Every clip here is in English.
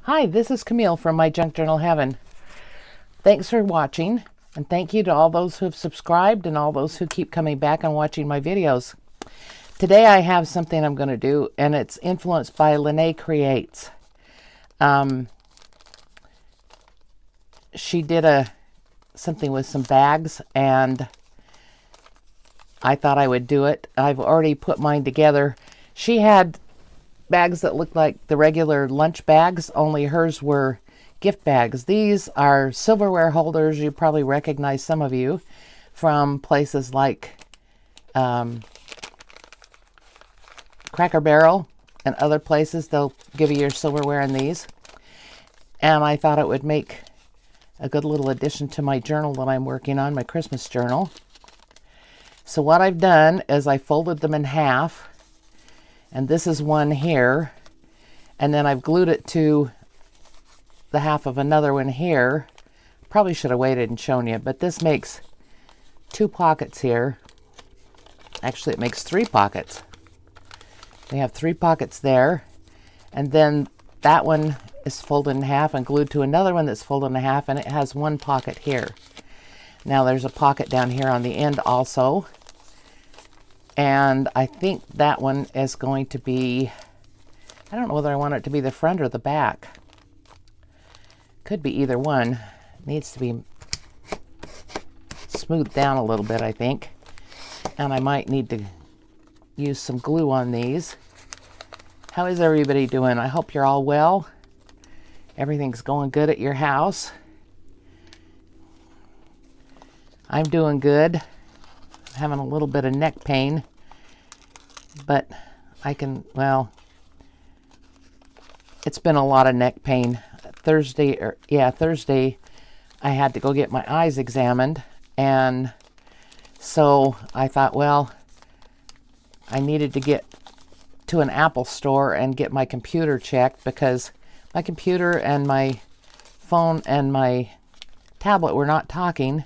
Hi, this is Camille from My Junk Journal Heaven. Thanks for watching, and thank you to all those who have subscribed and all those who keep coming back and watching my videos. Today I have something I'm going to do, and it's influenced by Lene Creates. She did something with some bags, and I thought I would do it. I've already put mine together. She had bags that looked like the regular lunch bags, only hers were gift bags. These are silverware holders. You probably recognize some of you from places like Cracker Barrel and other places. They'll give you your silverware in these. And I thought it would make a good little addition to my journal that I'm working on, my Christmas journal. So what I've done is I folded them in half, and this is one here, and then I've glued it to the half of another one here. Probably should have waited and shown you, but this makes two pockets here. Actually, it makes three pockets. We have three pockets there, and then that one is folded in half and glued to another one that's folded in half, and it has one pocket here. Now there's a pocket down here on the end also, and I think that one is going to be, I don't know whether I want it to be the front or the back. Could be either one. It needs to be smoothed down a little bit, I think, and I might need to use some glue on these. How is everybody doing? I hope you're all well. Everything's going good at your house. I'm doing good. I'm having a little bit of neck pain, but I can, well, it's been a lot of neck pain. Thursday, I had to go get my eyes examined, and so I thought, well, I needed to get to an Apple store and get my computer checked, because my computer and my phone and my tablet were not talking,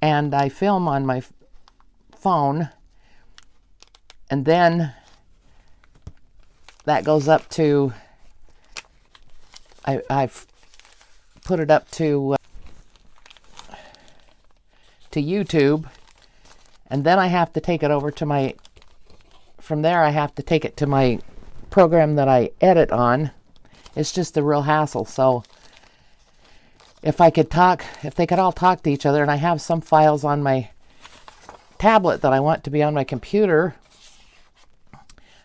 and I film on my phone, and then that goes up to, I've put it up to YouTube, and then I have to take it over to from there I have to take it to my program that I edit on. It's just a real hassle. So if they could all talk to each other, and I have some files on my tablet that I want to be on my computer.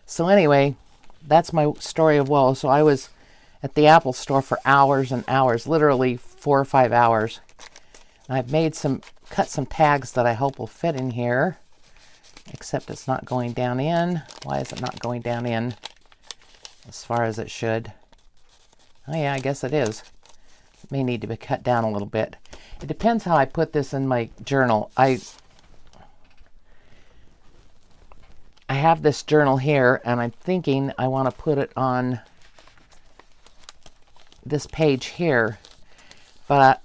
So anyway, that's my story of woe. So I was at the Apple store for hours and hours, literally 4 or 5 hours. And I've cut some tags that I hope will fit in here, except it's not going down in. Why is it not going down in as far as it should? Oh yeah, I guess it is. It may need to be cut down a little bit. It depends how I put this in my journal. I have this journal here, and I'm thinking I want to put it on this page here. But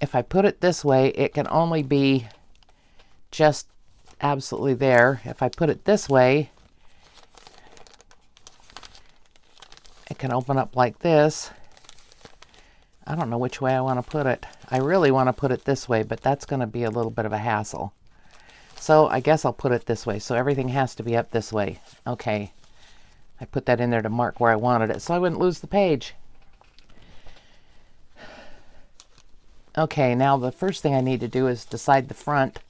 if I put it this way, it can only be just absolutely there. If I put it this way, it can open up like this. I don't know which way I want to put it. I really want to put it this way, but that's going to be a little bit of a hassle. So I guess I'll put it this way. So everything has to be up this way. Okay. I put that in there to mark where I wanted it so I wouldn't lose the page. Okay, now the first thing I need to do is decide the front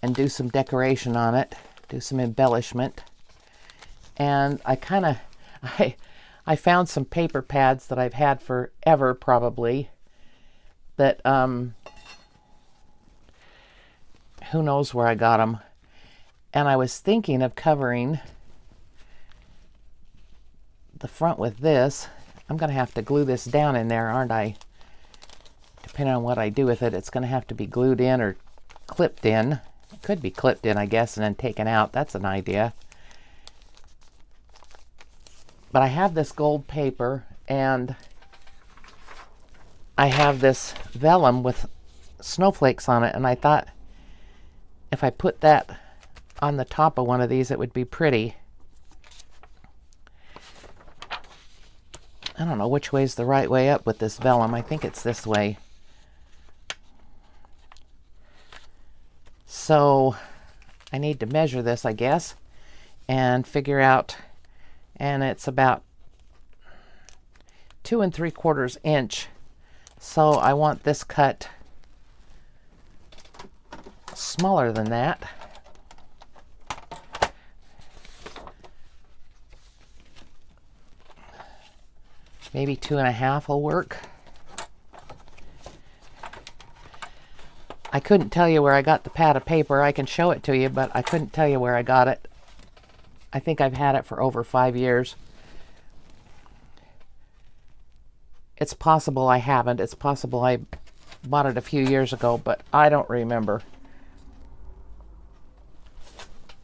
and do some decoration on it, do some embellishment. And I found some paper pads that I've had forever, probably, that who knows where I got them. And I was thinking of covering the front with this. I'm going to have to glue this down in there, aren't I? Depending on what I do with it, it's going to have to be glued in or clipped in. It could be clipped in, I guess, and then taken out. That's an idea. But I have this gold paper, and I have this vellum with snowflakes on it, and I thought if I put that on the top of one of these, it would be pretty. I don't know which way is the right way up with this vellum. I think it's this way. So I need to measure this, I guess, and figure out, and it's about 2 3/4 inch. So I want this cut smaller than that. Maybe 2 1/2 will work. I couldn't tell you where I got the pad of paper. I can show it to you, but I couldn't tell you where I got it. I think I've had it for over 5 years. It's possible I haven't. It's possible I bought it a few years ago, but I don't remember.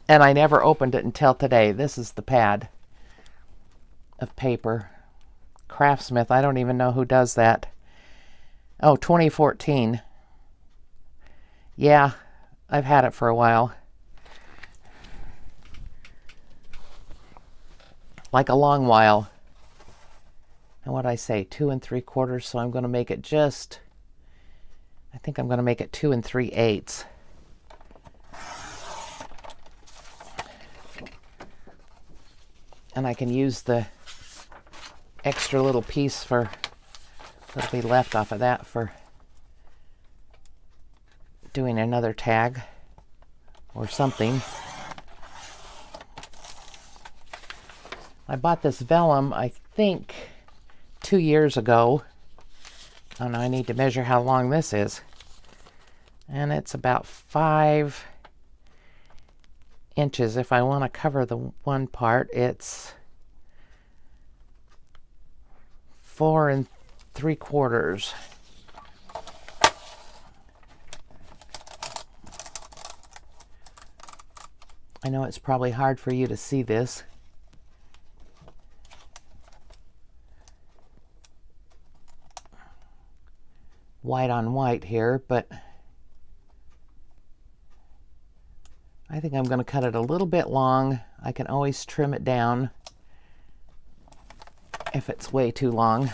And I never opened it until today. This is the pad of paper. Craftsmith, I don't even know who does that. Oh, 2014. Yeah, I've had it for a while. Like a long while. And what I say, 2 3/4, so I'm going to make it just, I think I'm going to make it 2 3/8. And I can use the extra little piece for, that'll be left off of that for doing another tag or something. I bought this vellum, I think, 2 years ago. Oh no, I need to measure how long this is. And it's about 5 inches. If I want to cover the one part, it's 4 3/4. I know it's probably hard for you to see this. White on white here, but I think I'm going to cut it a little bit long. I can always trim it down if it's way too long.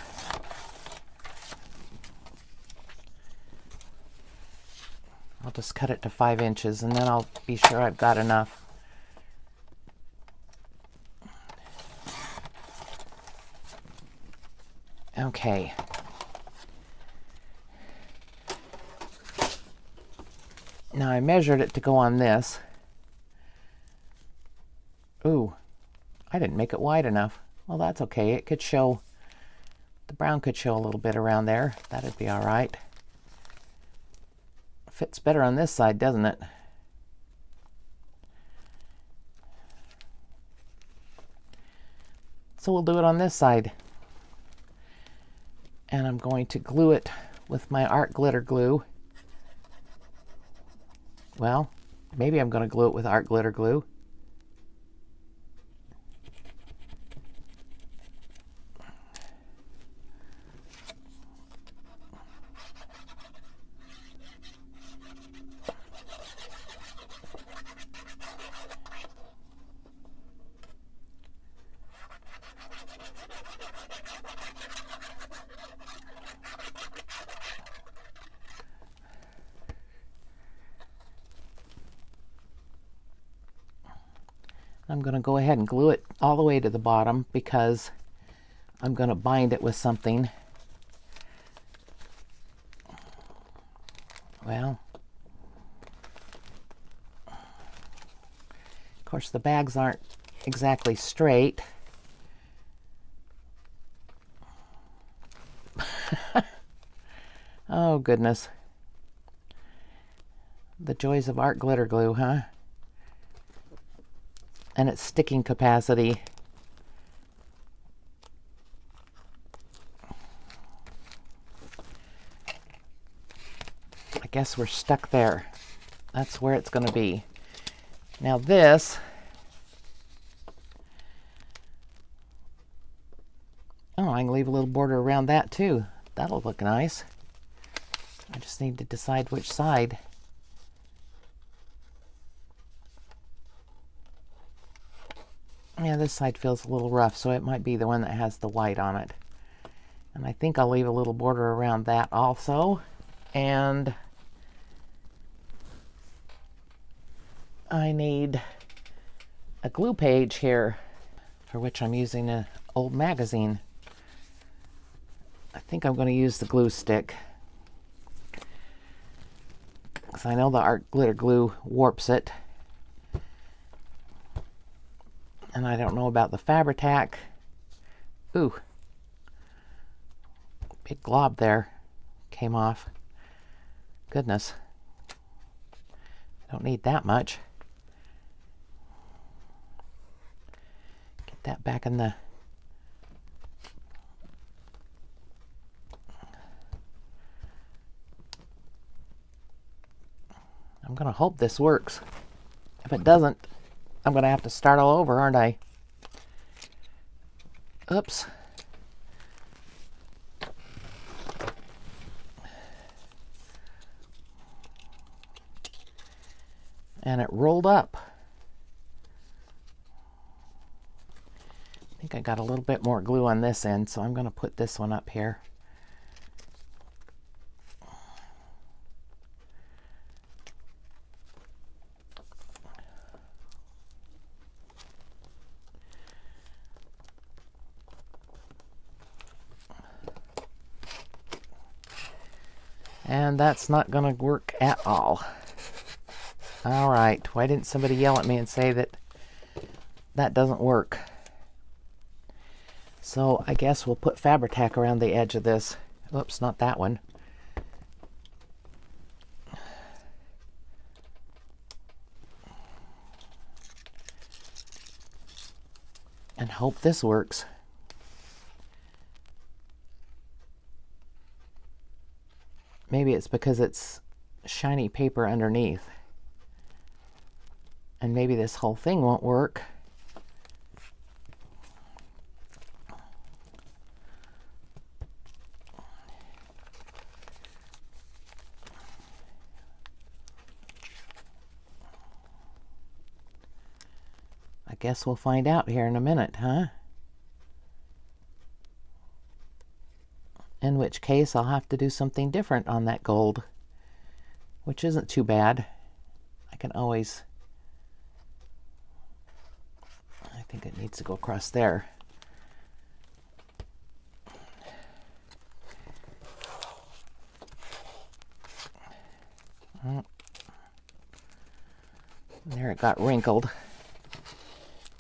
I'll just cut it to 5 inches and then I'll be sure I've got enough. Okay. Now I measured it to go on this. Ooh, I didn't make it wide enough. Well, that's okay. It could show, the brown could show a little bit around there. That'd be all right. Fits better on this side, doesn't it? So we'll do it on this side. And I'm going to glue it with my art glitter glue. Well, maybe I'm going to glue it with art glitter glue. I'm going to go ahead and glue it all the way to the bottom because I'm going to bind it with something. Well, of course the bags aren't exactly straight. Oh goodness. The joys of art glitter glue, huh? And its sticking capacity. I guess we're stuck there. That's where it's going to be. Now this, oh, I can leave a little border around that too. That'll look nice. I just need to decide which side. Yeah, this side feels a little rough, so it might be the one that has the white on it. And I think I'll leave a little border around that also. And I need a glue page here, for which I'm using an old magazine. I think I'm going to use the glue stick, because I know the art glitter glue warps it. And I don't know about the Fabri-Tac. Ooh, big glob there came off. Goodness, I don't need that much. Get that back in the... I'm gonna hope this works. If it doesn't, I'm gonna have to start all over, aren't I? Oops. And it rolled up. I think I got a little bit more glue on this end, so I'm going to put this one up here. And that's not going to work at all. All right, why didn't somebody yell at me and say that that doesn't work? So I guess we'll put Fabri-Tac around the edge of this. Oops, not that one. And hope this works. Maybe it's because it's shiny paper underneath. And maybe this whole thing won't work. I guess we'll find out here in a minute, huh? In which case I'll have to do something different on that gold, which isn't too bad. I can always... I think it needs to go across there. There, it got wrinkled.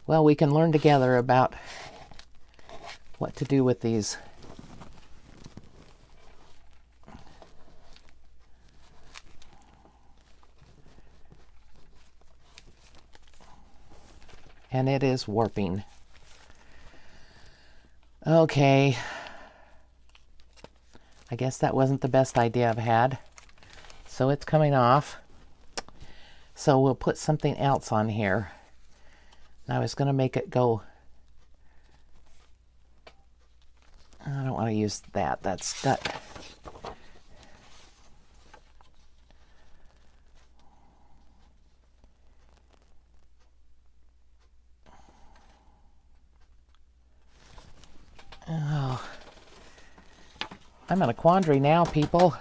Well, we can learn together about what to do with these. And it is warping. Okay. I guess that wasn't the best idea I've had. So it's coming off. So we'll put something else on here. I was going to make it go... I don't want to use that. That's stuck. Oh, I'm in a quandary now, people.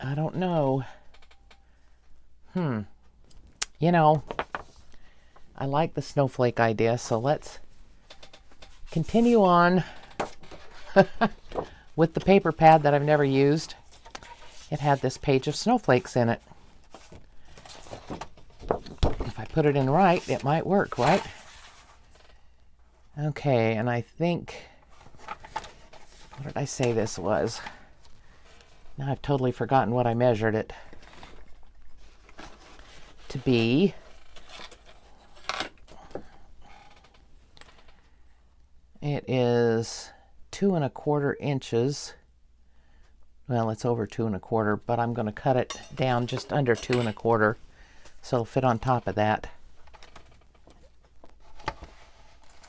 I don't know. You know, I like the snowflake idea, so let's continue on with the paper pad that I've never used. It had this page of snowflakes in it. If I put it in right, it might work, right? Okay, and I think, what did I say this was? Now I've totally forgotten what I measured it to be. It is 2 1/4 inches. Well, it's over 2 1/4, but I'm going to cut it down just under 2 1/4, so it'll fit on top of that.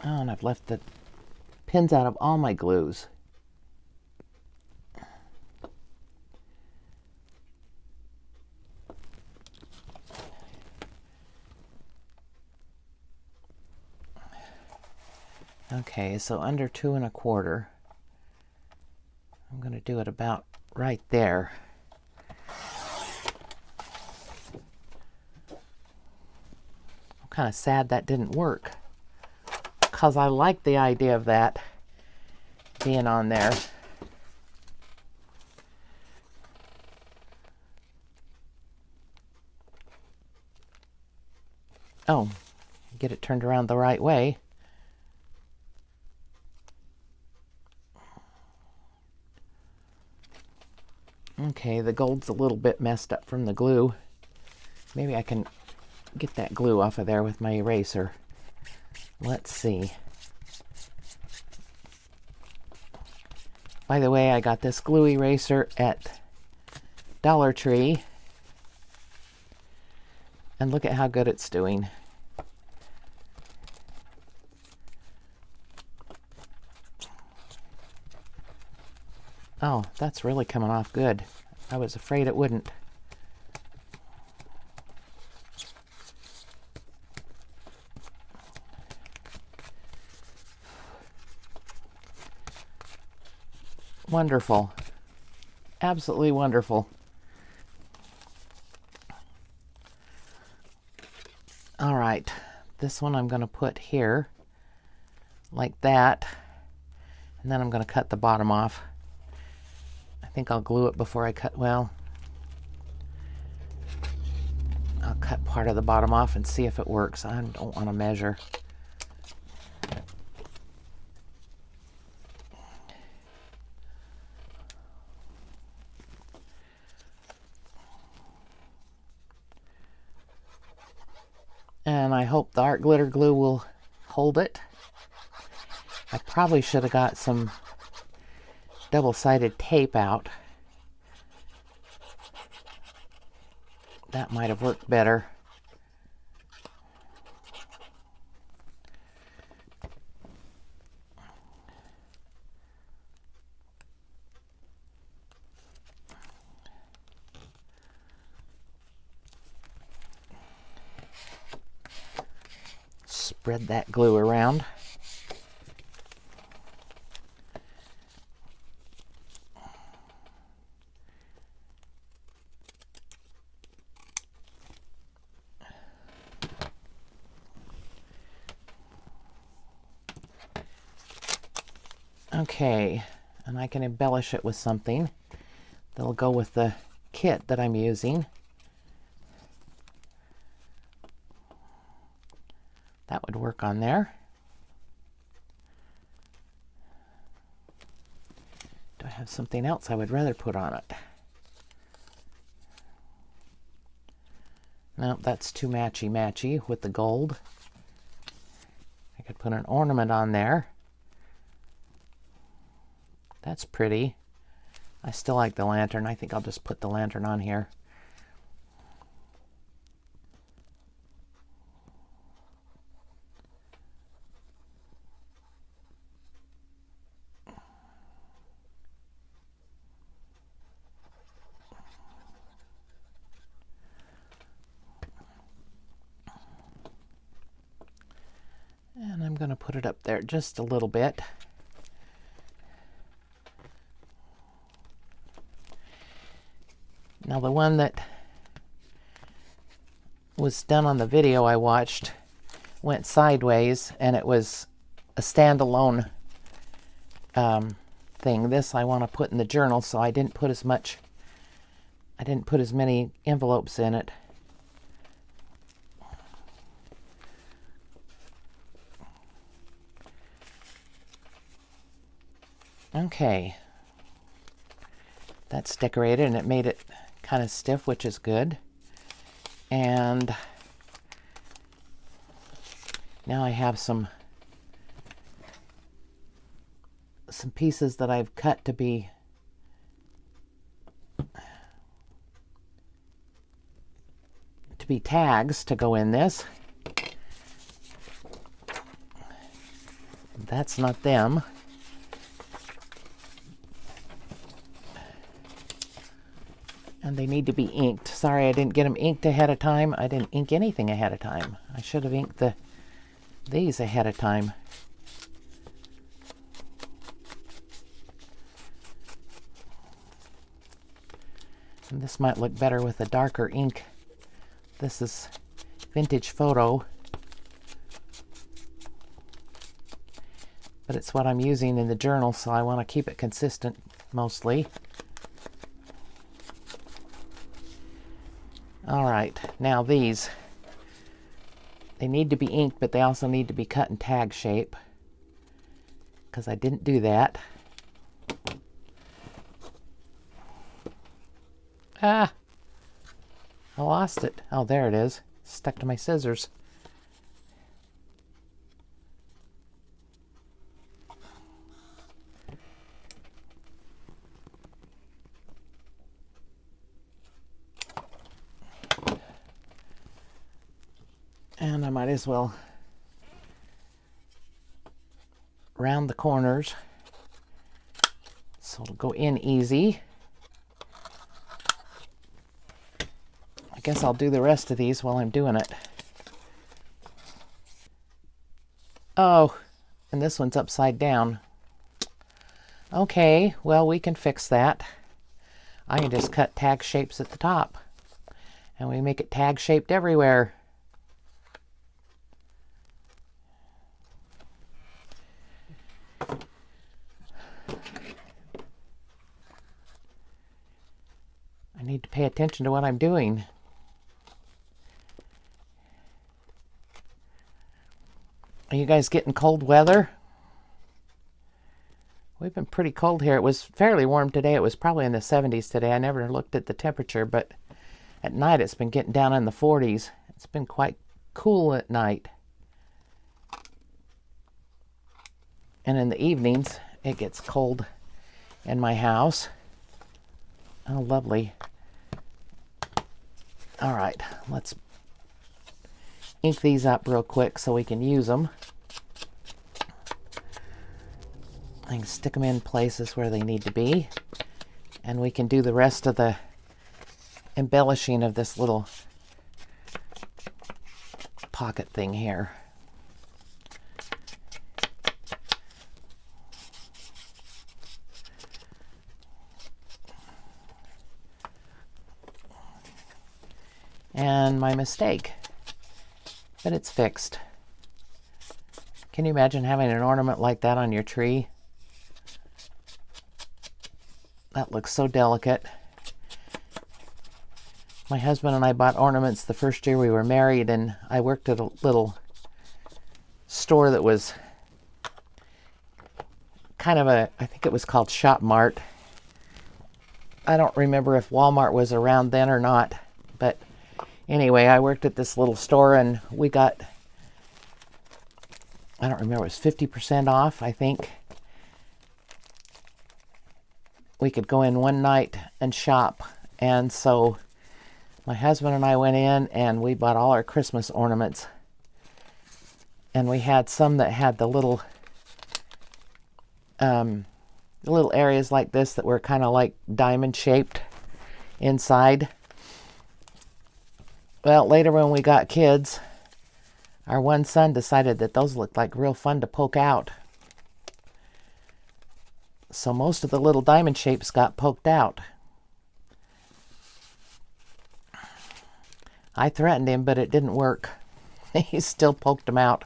Oh, and I've left the pins out of all my glues. Okay, so under 2 1/4. I'm going to do it about right there. I'm kind of sad that didn't work, because I like the idea of that being on there. Oh, get it turned around the right way. Okay, the gold's a little bit messed up from the glue. Maybe I can get that glue off of there with my eraser. Let's see. By the way, I got this glue eraser at Dollar Tree. And look at how good it's doing. Oh, that's really coming off good. I was afraid it wouldn't. Wonderful. Absolutely wonderful. All right, this one I'm going to put here like that, and then I'm going to cut the bottom off. I think I'll glue it before I cut. Well, I'll cut part of the bottom off and see if it works. I don't want to measure. And I hope the art glitter glue will hold it. I probably should have got some double-sided tape out. That might have worked better. Spread that glue around. Okay, and I can embellish it with something that'll go with the kit that I'm using. That would work on there. Do I have something else I would rather put on it? No, that's too matchy-matchy with the gold. I could put an ornament on there. That's pretty. I still like the lantern. I think I'll just put the lantern on here. And I'm going to put it up there just a little bit. Now the one that was done on the video I watched went sideways, and it was a standalone thing. This I want to put in the journal, so I didn't put as many envelopes in it. Okay, that's decorated, and it made it kind of stiff, which is good. And now I have some pieces that I've cut to be tags to go in this. That's not them. And they need to be inked. Sorry, I didn't get them inked ahead of time. I didn't ink anything ahead of time. I should have inked these ahead of time. And this might look better with a darker ink. This is Vintage Photo, but it's what I'm using in the journal, so I want to keep it consistent mostly. All right, now these, they need to be inked, but they also need to be cut in tag shape, because I didn't do that. Ah, I lost it. Oh, there it is. Stuck to my scissors. And I might as well round the corners so it'll go in easy. I guess I'll do the rest of these while I'm doing it. Oh, and this one's upside down. Okay, well, we can fix that. I can just cut tag shapes at the top, and we make it tag shaped everywhere. I need to pay attention to what I'm doing. Are you guys getting cold weather? We've been pretty cold here. It was fairly warm today. It was probably in the 70s today. I never looked at the temperature, but at night it's been getting down in the 40s. It's been quite cool at night. And in the evenings, it gets cold in my house. Oh, lovely. All right, let's ink these up real quick so we can use them. I can stick them in places where they need to be, and we can do the rest of the embellishing of this little pocket thing here. And my mistake, but it's fixed. Can you imagine having an ornament like that on your tree? That looks so delicate. My husband and I bought ornaments the first year we were married, and I worked at a little store that was kind of a, I think it was called Shop Mart. I don't remember if Walmart was around then or not, but anyway, I worked at this little store, and we got, I don't remember, it was 50% off, I think. We could go in one night and shop, and so my husband and I went in and we bought all our Christmas ornaments, and we had some that had the little areas like this that were kind of like diamond shaped inside. Well, later when we got kids, our one son decided that those looked like real fun to poke out. So most of the little diamond shapes got poked out. I threatened him, but it didn't work. He still poked them out.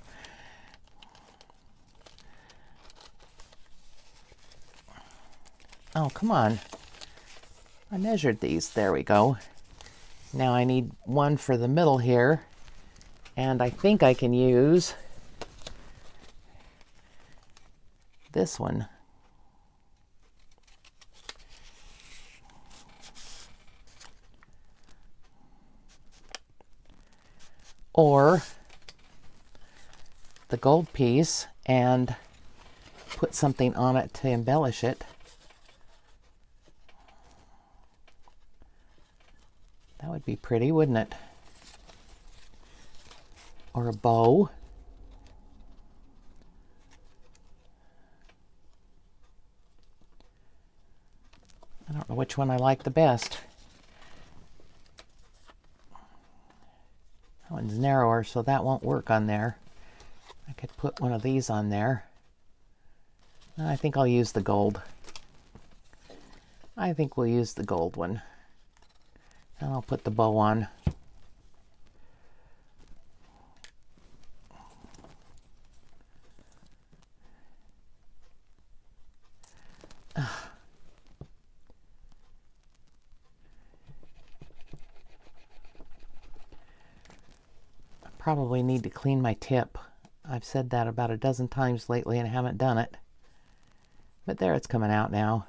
Oh, come on. I measured these. There we go. Now I need one for the middle here, and I think I can use this one. Or the gold piece and put something on it to embellish it. That would be pretty, wouldn't it? Or a bow. I don't know which one I like the best. That one's narrower, so that won't work on there. I could put one of these on there. I think I'll use the gold. I think we'll use the gold one. And I'll put the bow on. Probably need to clean my tip. I've said that about a dozen times lately and haven't done it. But there, it's coming out now.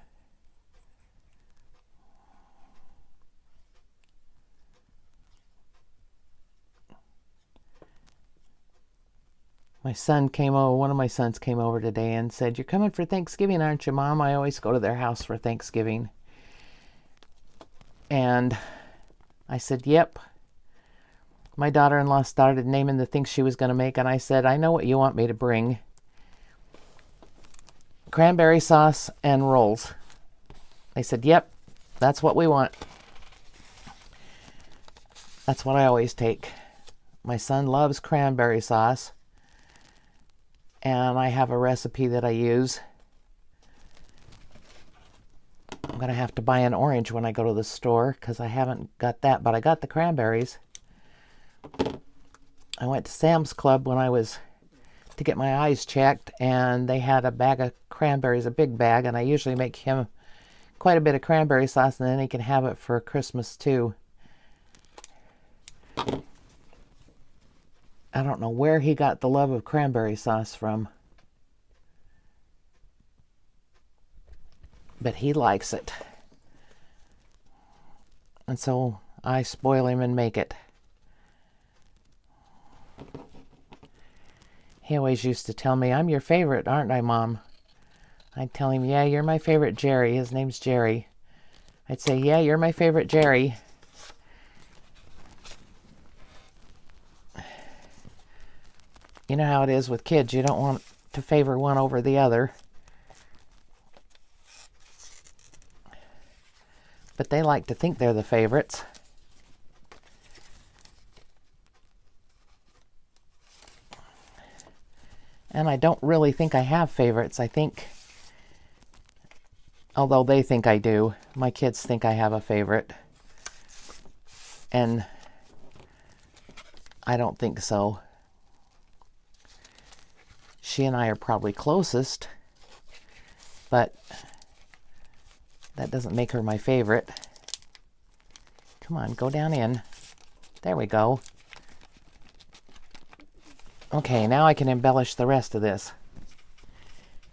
My son came over, one of my sons came over today and said, "You're coming for Thanksgiving, aren't you, Mom?" I always go to their house for Thanksgiving. And I said, "Yep." My daughter-in-law started naming the things she was going to make, and I said, "I know what you want me to bring. Cranberry sauce and rolls." They said, "Yep, that's what we want." That's what I always take. My son loves cranberry sauce, and I have a recipe that I use. I'm going to have to buy an orange when I go to the store because I haven't got that, but I got the cranberries. I went to Sam's Club when I was to get my eyes checked, and they had a bag of cranberries, a big bag, and I usually make him quite a bit of cranberry sauce, and then he can have it for Christmas too. I don't know where he got the love of cranberry sauce from, but he likes it. And so I spoil him and make it. He always used to tell me, "I'm your favorite, aren't I, Mom?" I'd tell him, "Yeah, you're my favorite Jerry." His name's Jerry. I'd say, "Yeah, you're my favorite Jerry." You know how it is with kids. You don't want to favor one over the other. But they like to think they're the favorites. And I don't really think I have favorites. I think, although they think I do, my kids think I have a favorite. And I don't think so. She and I are probably closest, but that doesn't make her my favorite. Come on, go down in. There we go. Okay, now I can embellish the rest of this.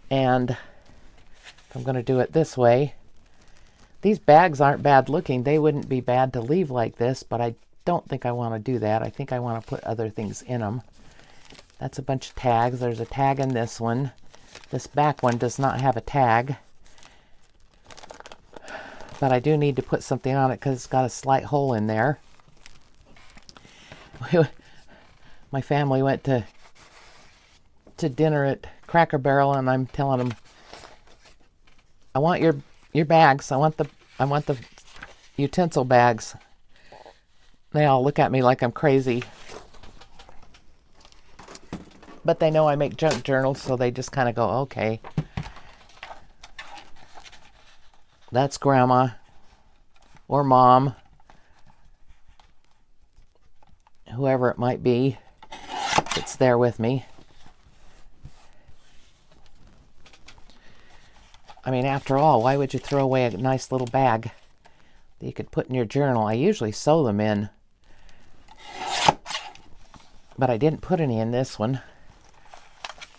And if I'm going to do it this way, these bags aren't bad looking. They wouldn't be bad to leave like this, but I don't think I want to do that. I think I want to put other things in them. That's a bunch of tags. There's a tag in this one. This back one does not have a tag. But I do need to put something on it because it's got a slight hole in there. My family went to dinner at Cracker Barrel, and I'm telling them, "I want your bags. I want the utensil bags." They all look at me like I'm crazy. But they know I make junk journals, so they just kind of go, "Okay. That's Grandma or Mom," whoever it might be that's there with me. I mean, after all, why would you throw away a nice little bag that you could put in your journal? I usually sew them in, but I didn't put any in this one.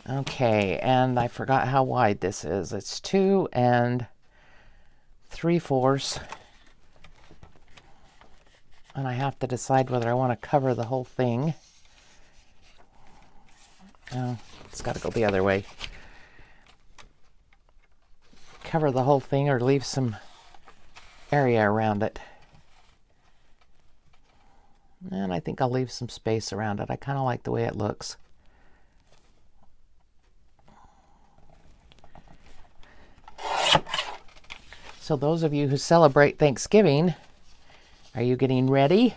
Okay, and I forgot how wide this is. It's 2 3/4. And I have to decide whether I want to cover the whole thing. Oh, it's got to go the other way. Cover the whole thing or leave some area around it. And I think I'll leave some space around it. I kind of like the way it looks. So those of you who celebrate Thanksgiving, are you getting ready?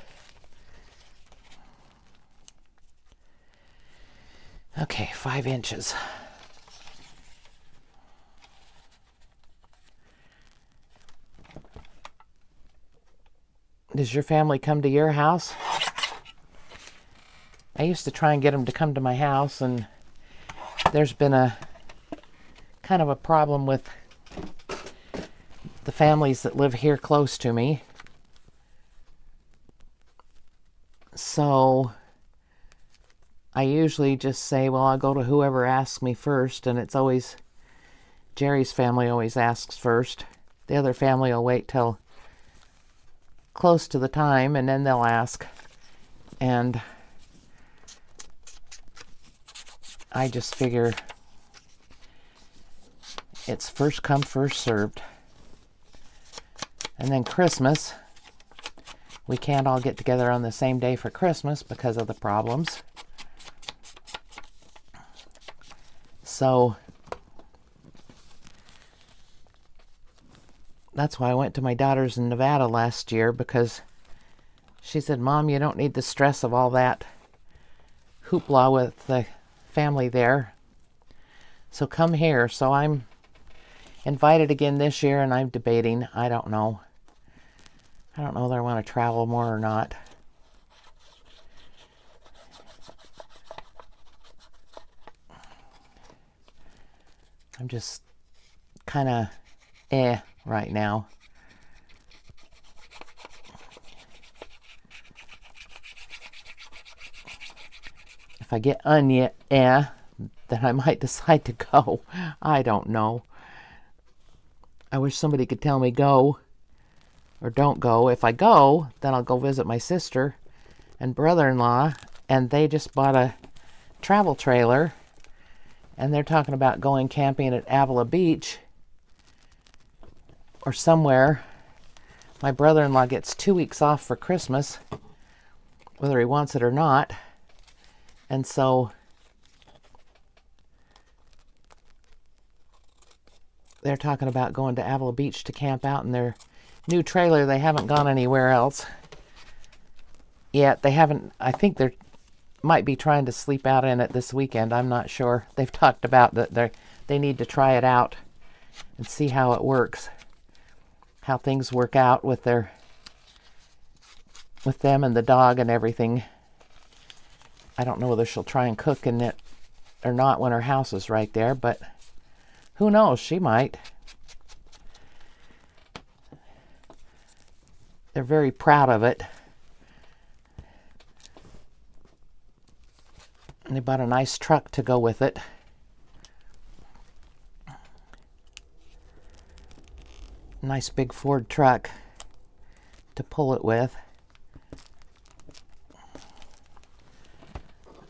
Okay, 5 inches. Does your family come to your house? I used to try and get them to come to my house, and there's been a kind of a problem with the families that live here close to me. So I usually just say, well, I'll go to whoever asks me first, and it's always Jerry's family always asks first. The other family will wait till close to the time, and then they'll ask. And I just figure it's first come, first served. And then Christmas, we can't all get together on the same day for Christmas because of the problems. So that's why I went to my daughter's in Nevada last year, because she said, Mom, you don't need the stress of all that hoopla with the family there. So come here. So I'm invited again this year, and I'm debating. I don't know. I don't know whether I want to travel more or not. I'm just kind of right now. If I get then I might decide to go. I don't know. I wish somebody could tell me go or don't go. If I go, then I'll go visit my sister and brother-in-law, and they just bought a travel trailer, and they're talking about going camping at Avila Beach or somewhere. My brother-in-law gets 2 weeks off for Christmas, whether he wants it or not. And so they're talking about going to Avila Beach to camp out in their new trailer. They haven't gone anywhere else yet. They haven't, I think they're might be trying to sleep out in it this weekend. I'm not sure. They've talked about that they need to try it out and see how it works, how things work out with them and the dog and everything. I don't know whether she'll try and cook in it or not when her house is right there, but who knows? She might. They're very proud of it. And they bought a nice truck to go with it. Nice big Ford truck to pull it with.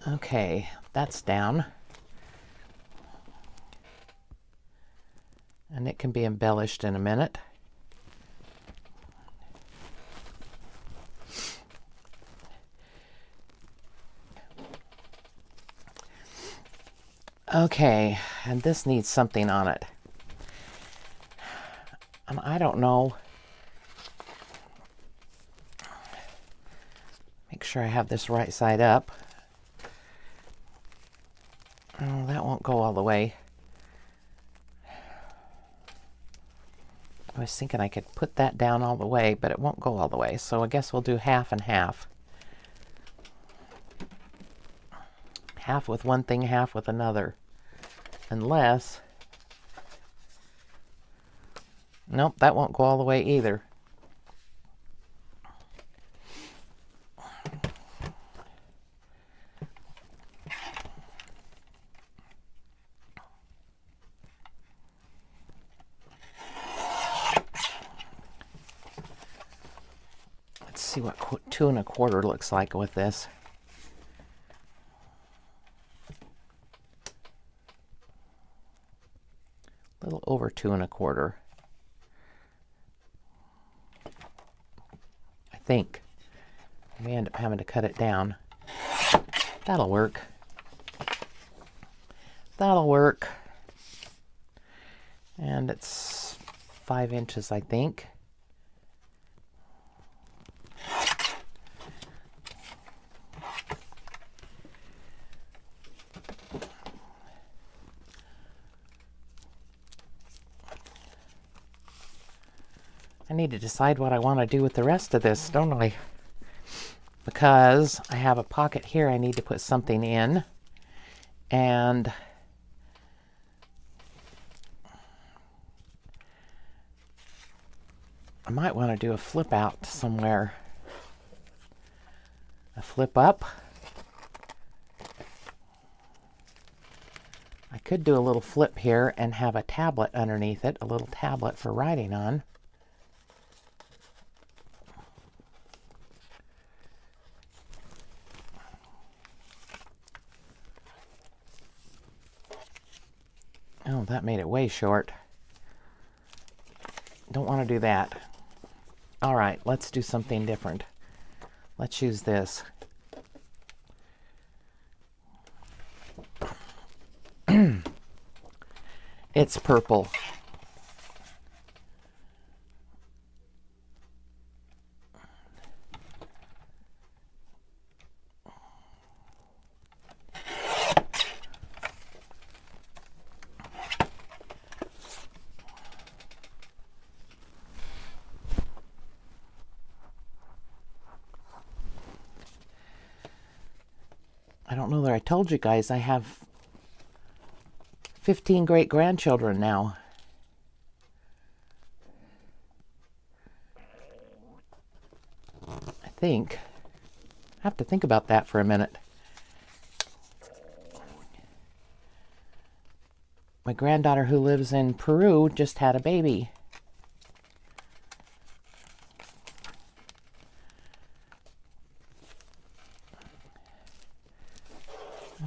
Okay, that's down. And it can be embellished in a minute. Okay, and this needs something on it. And I don't know. Make sure I have this right side up. Oh, that won't go all the way. I was thinking I could put that down all the way, but it won't go all the way. So I guess we'll do half and half. Half with one thing, half with another. Unless... Nope, that won't go all the way either. Let's see what 2 1/4 looks like with this. A little over 2 1/4. I think. I may end up having to cut it down. That'll work. That'll work. And it's 5 inches, I think. I need to decide what I want to do with the rest of this, don't I? Because I have a pocket here I need to put something in. And I might want to do a flip out somewhere. A flip up. I could do a little flip here and have a tablet underneath it, a little tablet for writing on. Oh, that made it way short. Don't want to do that. All right, let's do something different. Let's use this. It's purple. I don't know that I told you guys, I have 15 great-grandchildren now. I think. I have to think about that for a minute. My granddaughter who lives in Peru just had a baby.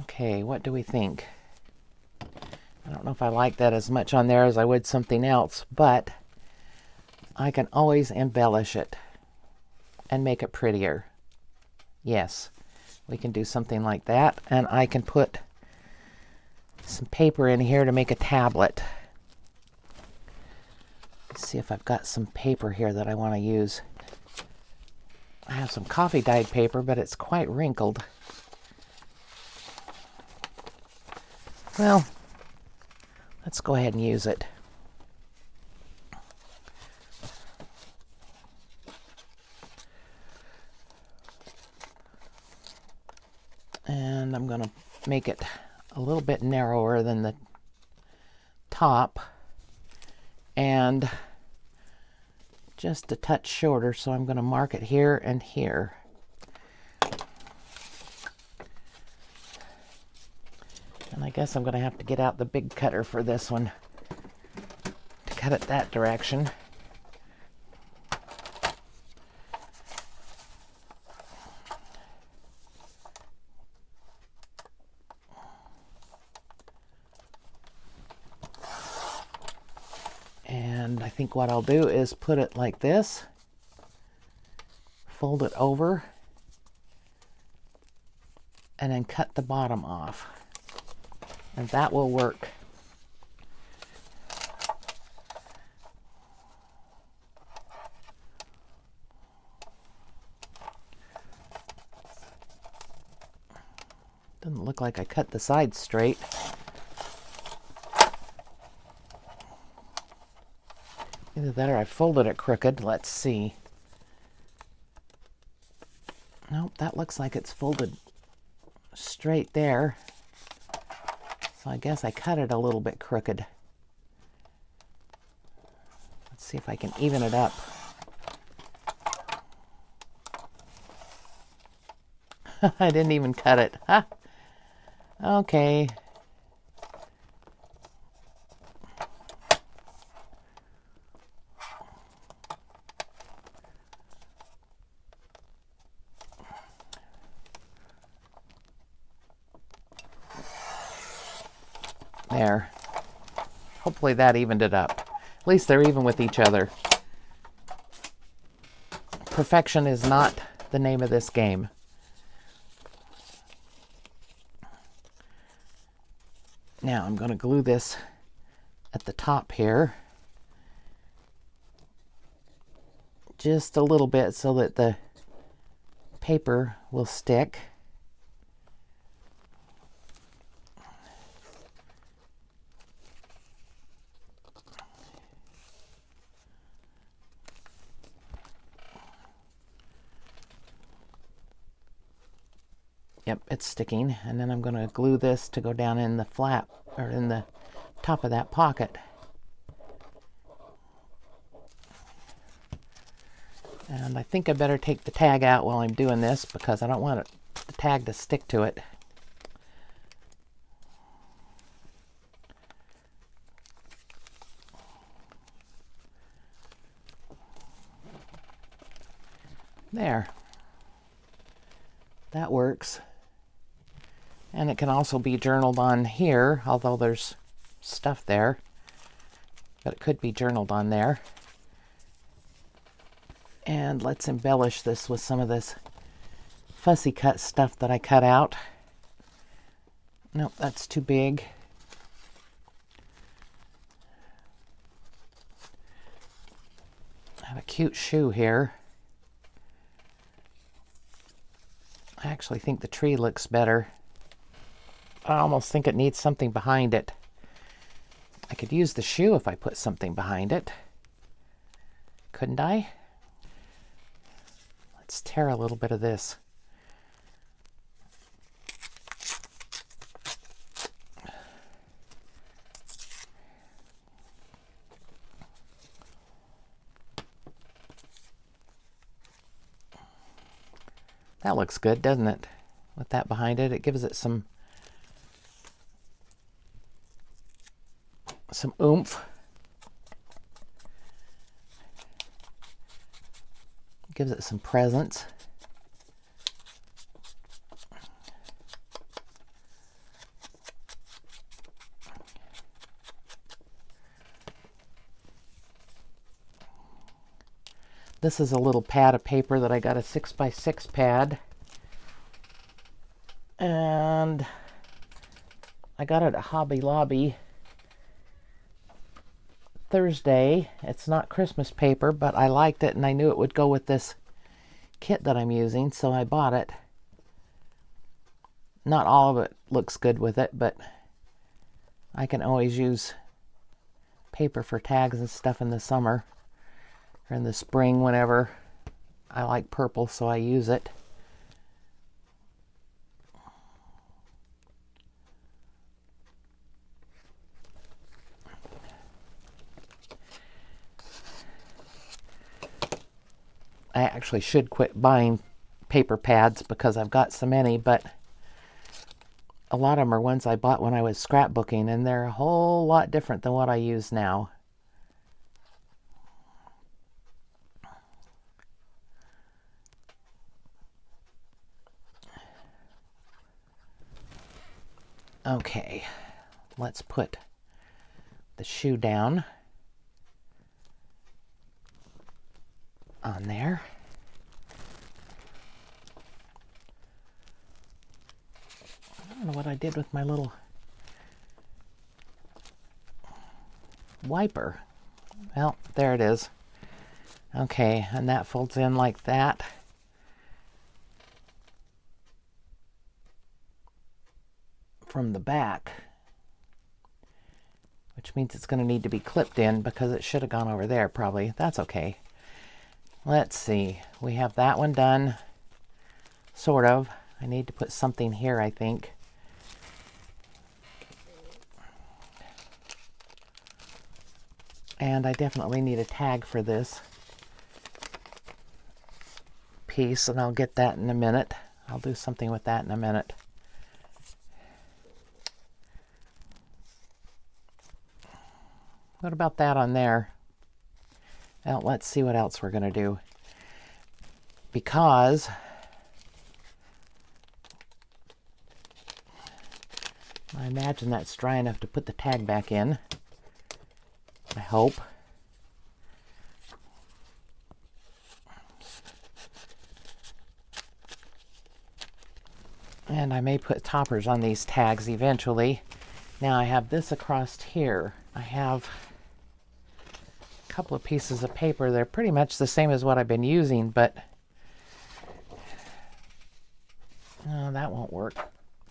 Okay, what do we think? I don't know if I like that as much on there as I would something else, but I can always embellish it and make it prettier. Yes, we can do something like that, and I can put some paper in here to make a tablet. Let's see if I've got some paper here that I want to use. I have some coffee dyed paper, but it's quite wrinkled. Well, let's go ahead and use it. And I'm going to make it a little bit narrower than the top and just a touch shorter, so I'm going to mark it here and here. And I guess I'm going to have to get out the big cutter for this one to cut it that direction. And I think what I'll do is put it like this, fold it over, and then cut the bottom off. And that will work. Doesn't look like I cut the sides straight. Either that or I folded it crooked. Let's see. Nope, that looks like it's folded straight there. So I guess I cut it a little bit crooked. Let's see if I can even it up. I didn't even cut it. Huh? Okay. There. Hopefully that evened it up. At least they're even with each other. Perfection is not the name of this game. Now I'm going to glue this at the top here. Just a little bit so that the paper will stick. Yep, it's sticking. And then I'm going to glue this to go down in the flap, or in the top of that pocket. And I think I better take the tag out while I'm doing this because I don't want the tag to stick to it. There. That works. And it can also be journaled on here, although there's stuff there. But it could be journaled on there. And let's embellish this with some of this fussy cut stuff that I cut out. Nope, that's too big. I have a cute shoe here. I actually think the tree looks better. I almost think it needs something behind it. I could use the shoe if I put something behind it. Couldn't I? Let's tear a little bit of this. That looks good, doesn't it? With that behind it, it gives it some oomph. Gives it some presence. This is a little pad of paper that I got, a 6x6 pad. And I got it at Hobby Lobby Thursday. It's not Christmas paper, but I liked it and I knew it would go with this kit that I'm using, so I bought it. Not all of it looks good with it, but I can always use paper for tags and stuff in the summer. Or in the spring, whenever. I like purple, so I use it. I actually should quit buying paper pads because I've got so many, but a lot of them are ones I bought when I was scrapbooking, and they're a whole lot different than what I use now. Okay, let's put the shoe down on there. I don't know what I did with my little wiper. Well, there it is. Okay, and that folds in like that. From the back, which means it's going to need to be clipped in because it should have gone over there probably. That's okay. Let's see. We have that one done, sort of. I need to put something here, I think. And I definitely need a tag for this piece, and I'll get that in a minute. I'll do something with that in a minute. What about that on there? Well, let's see what else we're going to do. Because I imagine that's dry enough to put the tag back in. I hope. And I may put toppers on these tags eventually. Now I have this across here. I have a couple of pieces of paper. They're pretty much the same as what I've been using, but that won't work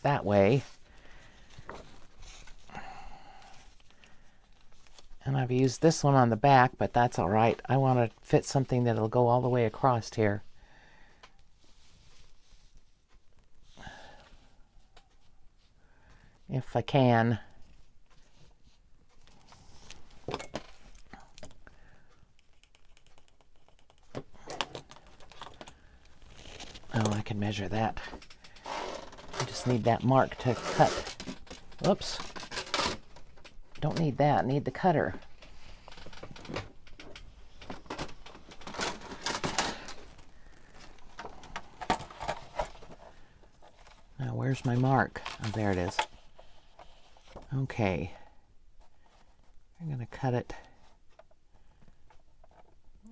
that way. And I've used this one on the back, but that's all right. I want to fit something that'll go all the way across here. if I can. Oh, I can measure that. I just need that mark to cut. Whoops. Don't need that. Need the cutter. Now, where's my mark? Oh, there it is. Okay. I'm going to cut it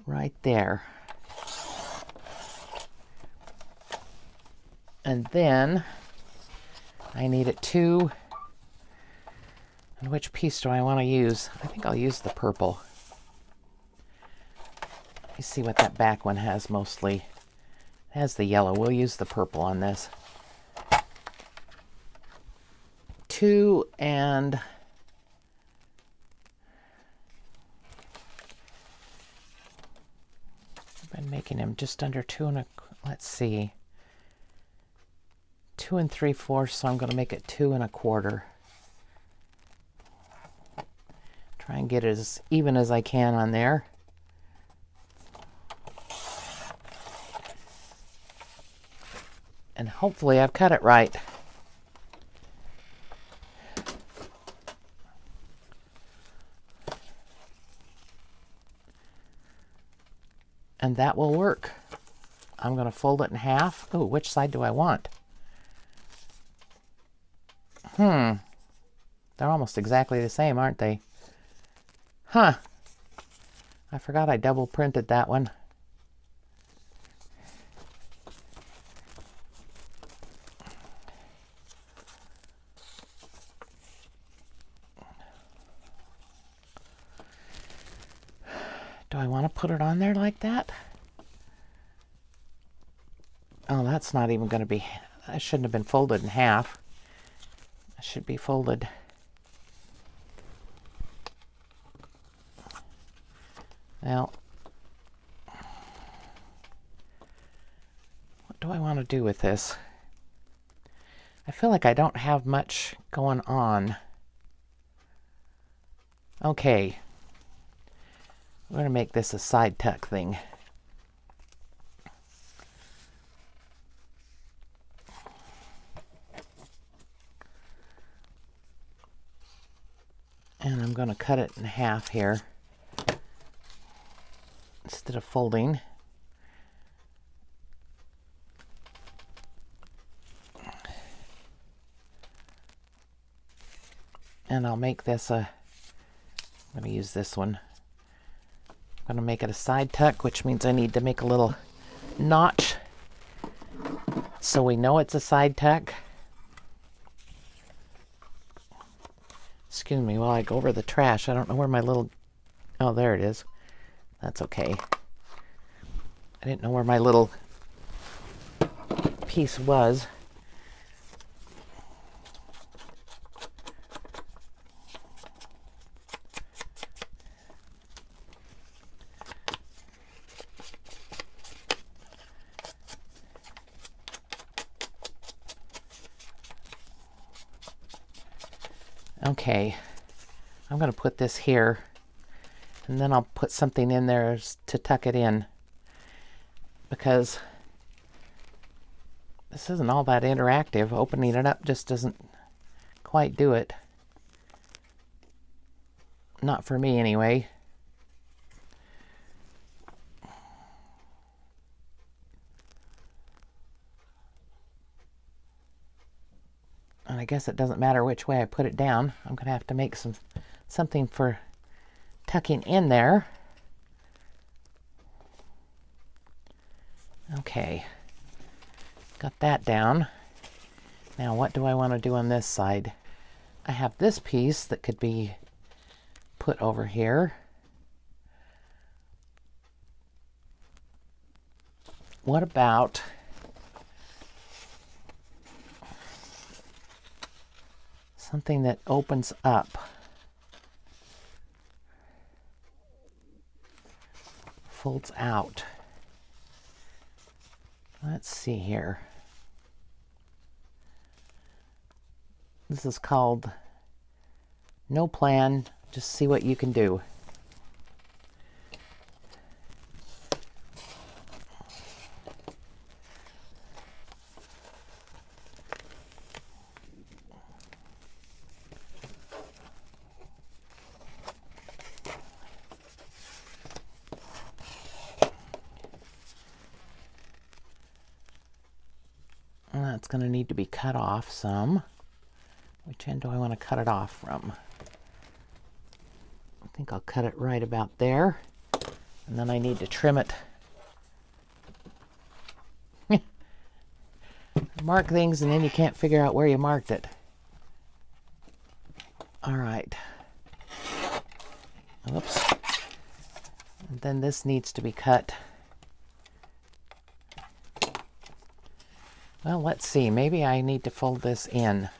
right there. And then I need it two. And which piece do I want to use? I think I'll use the purple. Let me see what that back one has mostly. It has the yellow. We'll use the purple on this. 2 and I've been making them just under 2 and let's see, 2 3/4, so I'm going to make it 2 1/4. Try and get it as even as I can on there. And hopefully I've cut it right. And that will work. I'm going to fold it in half. Oh, which side do I want? They're almost exactly the same, aren't they? Huh. I forgot I double printed that one. Do I want to put it on there like that? Oh, that's not even going to be... I shouldn't have been folded in half. It should be folded... Well, what do I want to do with this? I feel like I don't have much going on. Okay. We're going to make this a side tuck thing. And I'm going to cut it in half here instead of folding. And I'll make this a... I'm going to use this one. I'm going to make it a side tuck, which means I need to make a little notch so we know it's a side tuck. Excuse me while I go over the trash. I don't know where my little... Oh, there it is. That's okay. I didn't know where my little piece was. Okay, I'm going to put this here, and then I'll put something in there to tuck it in, because this isn't all that interactive. Opening it up just doesn't quite do it. Not for me, anyway. And I guess it doesn't matter which way I put it down. I'm going to have to make something for tucking in there. Okay, got that down. Now what do I want to do on this side? I have this piece that could be put over here. What about something that opens up? Folds out. Let's see here. This is called No Plan, just see what you can do. And that's going to need to be cut off some. Which end do I want to cut it off from? I think I'll cut it right about there. And then I need to trim it. Mark things and then you can't figure out where you marked it. All right. Oops. And then this needs to be cut. Well, let's see. Maybe I need to fold this in.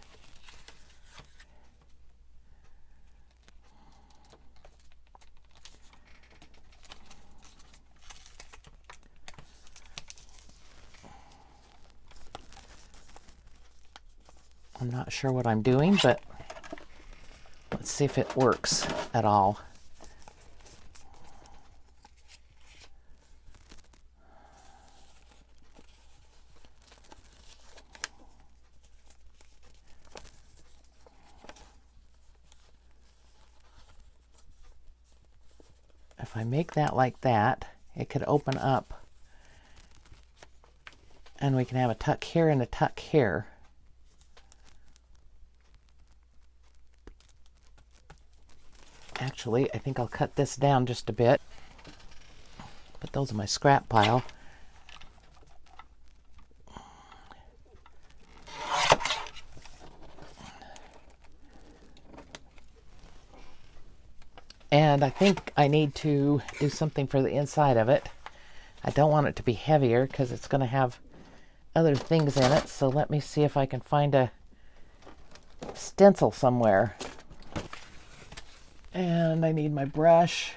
I'm not sure what I'm doing, but let's see if it works at all. If I make that like that, it could open up and we can have a tuck here and a tuck here. Actually, I think I'll cut this down just a bit. Put those in my scrap pile. And I think I need to do something for the inside of it. I don't want it to be heavier because it's going to have other things in it. So let me see if I can find a stencil somewhere. And I need my brush.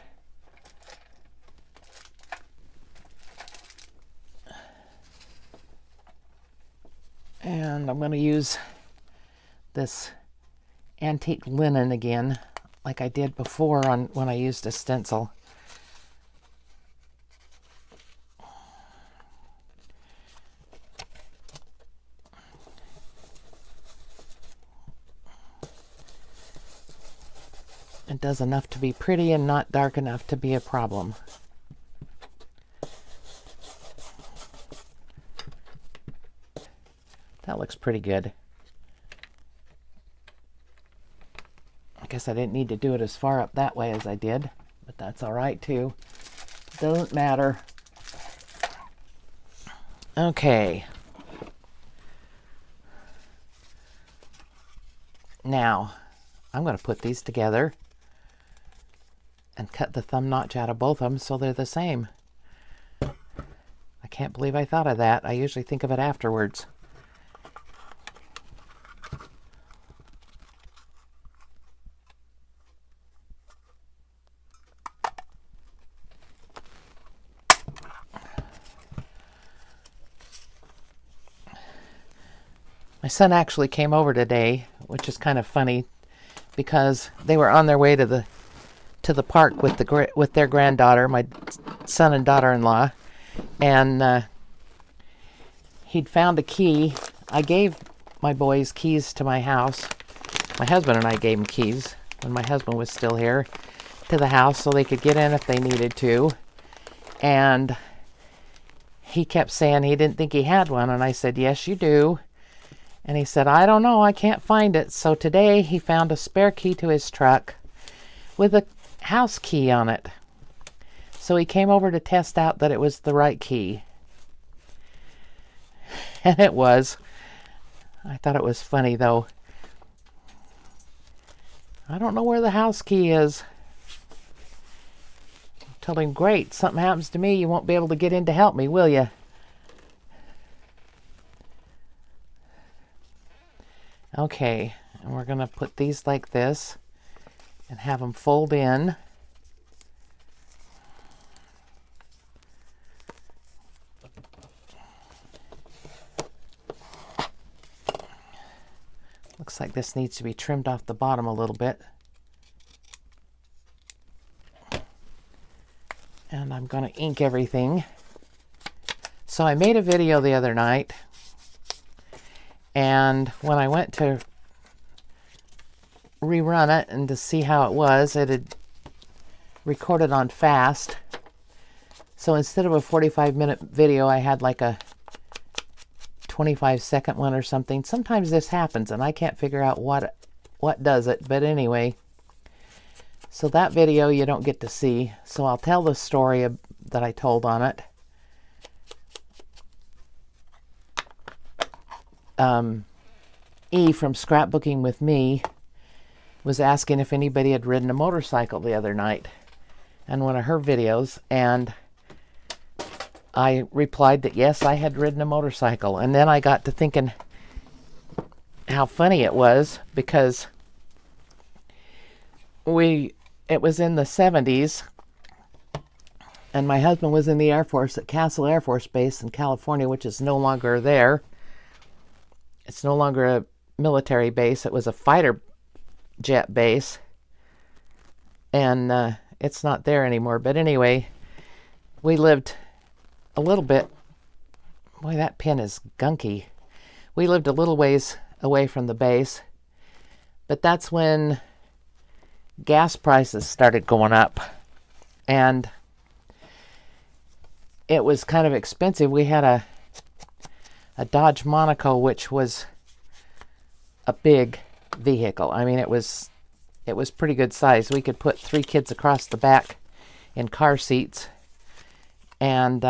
And I'm going to use this antique linen again, like I did before when I used a stencil. It does enough to be pretty and not dark enough to be a problem. That looks pretty good. I guess I didn't need to do it as far up that way as I did, but that's all right too. Doesn't matter. Okay. Now, I'm going to put these together and cut the thumb notch out of both of them so they're the same. I can't believe I thought of that. I usually think of it afterwards. My son actually came over today, which is kind of funny because they were on their way to the park with their granddaughter, my son and daughter-in-law, and he'd found a key. I gave my boys keys to my house. My husband and I gave them keys when my husband was still here to the house so they could get in if they needed to. And he kept saying he didn't think he had one, and I said, yes, you do. And he said, I don't know, I can't find it. So today he found a spare key to his truck with a house key on it. So he came over to test out that it was the right key. And it was. I thought it was funny though. I don't know where the house key is. I told him, great, something happens to me, you won't be able to get in to help me, will you? Okay, and we're going to put these like this and have them fold in. Looks like like this needs to be trimmed off the bottom a little bit. And I'm going to ink everything. So I made a video the other night, and when I went to rerun it and to see how it was, it had recorded on fast. So instead of a 45-minute video, I had like a 25-second one or something. Sometimes this happens, and I can't figure out what does it. But anyway, so that video you don't get to see. So I'll tell the story that I told on it. E from Scrapbooking with Me was asking if anybody had ridden a motorcycle the other night on one of her videos, and I replied that yes, I had ridden a motorcycle. And then I got to thinking how funny it was, because it was in the 70s, and my husband was in the Air Force at Castle Air Force Base in California, which is no longer there. It's no longer a military base. It was a fighter jet base, and it's not there anymore. But anyway, we lived a little bit, boy, that pen is gunky. We lived a little ways away from the base, but that's when gas prices started going up, and it was kind of expensive. We had a Dodge Monaco, which was a big vehicle. I mean, it was pretty good size. We could put 3 kids across the back in car seats, and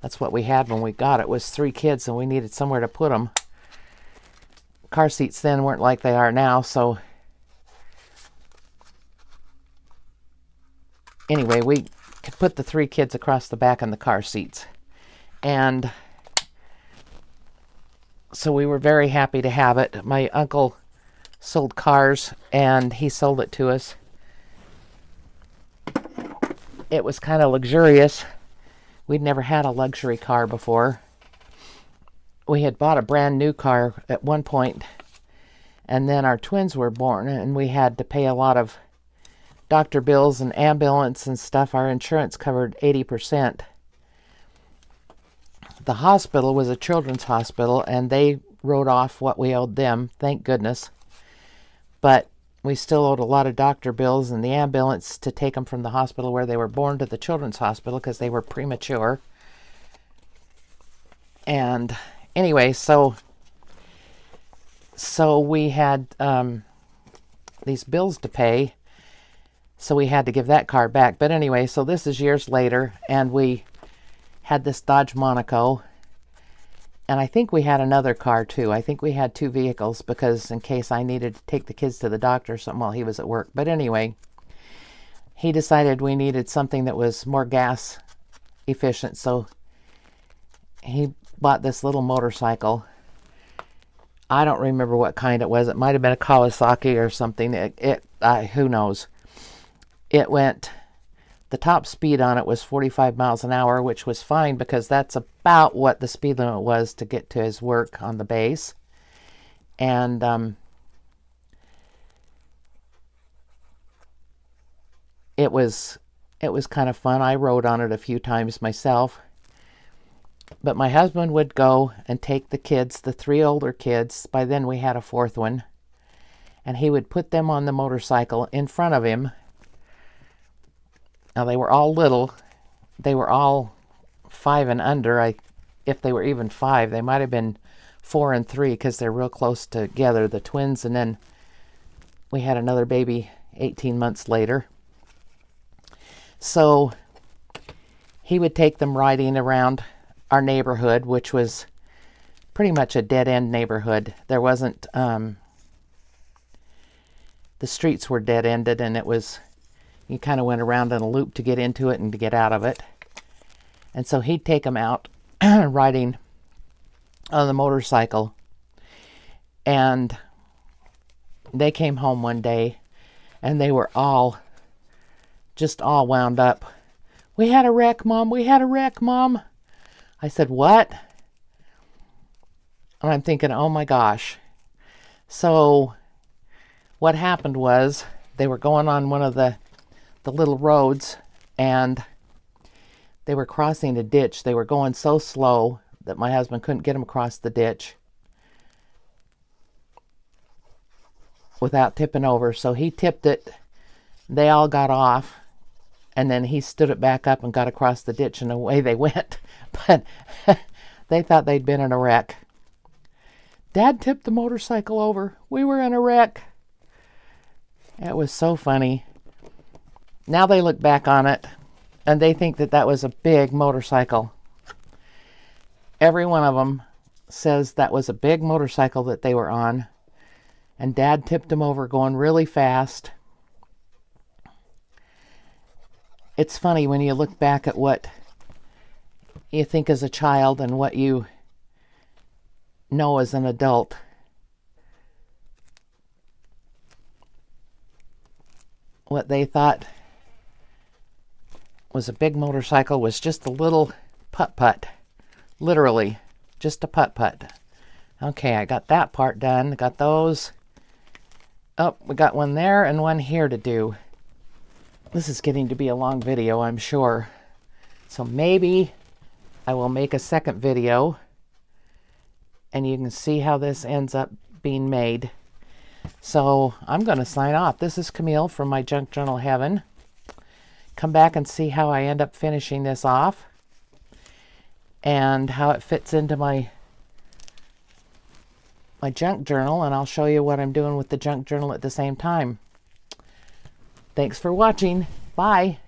that's what we had when we got it, was 3 kids, and we needed somewhere to put them. Car seats then weren't like they are now, so anyway, we could put the 3 kids across the back in the car seats. And so we were very happy to have it. My uncle sold cars, and he sold it to us. It was kind of luxurious. We'd never had a luxury car before. We had bought a brand new car at one point, and then our twins were born, and we had to pay a lot of doctor bills and ambulance and stuff. Our insurance covered 80%. The hospital was a children's hospital, and they wrote off what we owed them, thank goodness. But we still owed a lot of doctor bills and the ambulance to take them from the hospital where they were born to the children's hospital because they were premature. And anyway, so we had these bills to pay, so we had to give that car back. But anyway, so this is years later, and we had this Dodge Monaco, and I think we had another car too. I think we had 2 vehicles, because in case I needed to take the kids to the doctor or something while he was at work. But anyway, he decided we needed something that was more gas efficient, so he bought this little motorcycle. I don't remember what kind it was. It might have been a Kawasaki or something. Who knows? It went, the top speed on it was 45 miles an hour, which was fine because that's about what the speed limit was to get to his work on the base. And it was kind of fun. I rode on it a few times myself. But my husband would go and take the kids, the 3 older kids. By then we had a 4th one. And he would put them on the motorcycle in front of him. Now, they were all little. They were all 5 and under. If they were even 5, they might have been 4 and 3 because they're real close together, the twins. And then we had another baby 18 months later. So he would take them riding around our neighborhood, which was pretty much a dead-end neighborhood. There wasn't, the streets were dead-ended, and it was, you kind of went around in a loop to get into it and to get out of it. And so he'd take them out riding on the motorcycle. And they came home one day, and they were just all wound up. "We had a wreck, Mom. We had a wreck, Mom." I said, "What?" And I'm thinking, oh my gosh, So what happened was they were going on one of the little roads, and they were crossing a ditch. They were going so slow that my husband couldn't get them across the ditch without tipping over. So he tipped it. They all got off, and then he stood it back up and got across the ditch, and away they went. But they thought they'd been in a wreck. Dad tipped the motorcycle over. We were in a wreck. It was so funny. Now they look back on it, and they think that that was a big motorcycle. Every one of them says that was a big motorcycle that they were on, and Dad tipped them over going really fast. It's funny when you look back at what you think as a child and what you know as an adult. What they thought was a big motorcycle was just a little putt-putt. Literally, just a putt-putt. Okay, I got that part done. Got those. Oh, we got one there and one here to do. This is getting to be a long video, I'm sure. So maybe I will make a second video and you can see how this ends up being made. So I'm going to sign off. This is Camille from my Junk Journal Heaven. Come back and see how I end up finishing this off and how it fits into my junk journal, and I'll show you what I'm doing with the junk journal at the same time. Thanks for watching. Bye.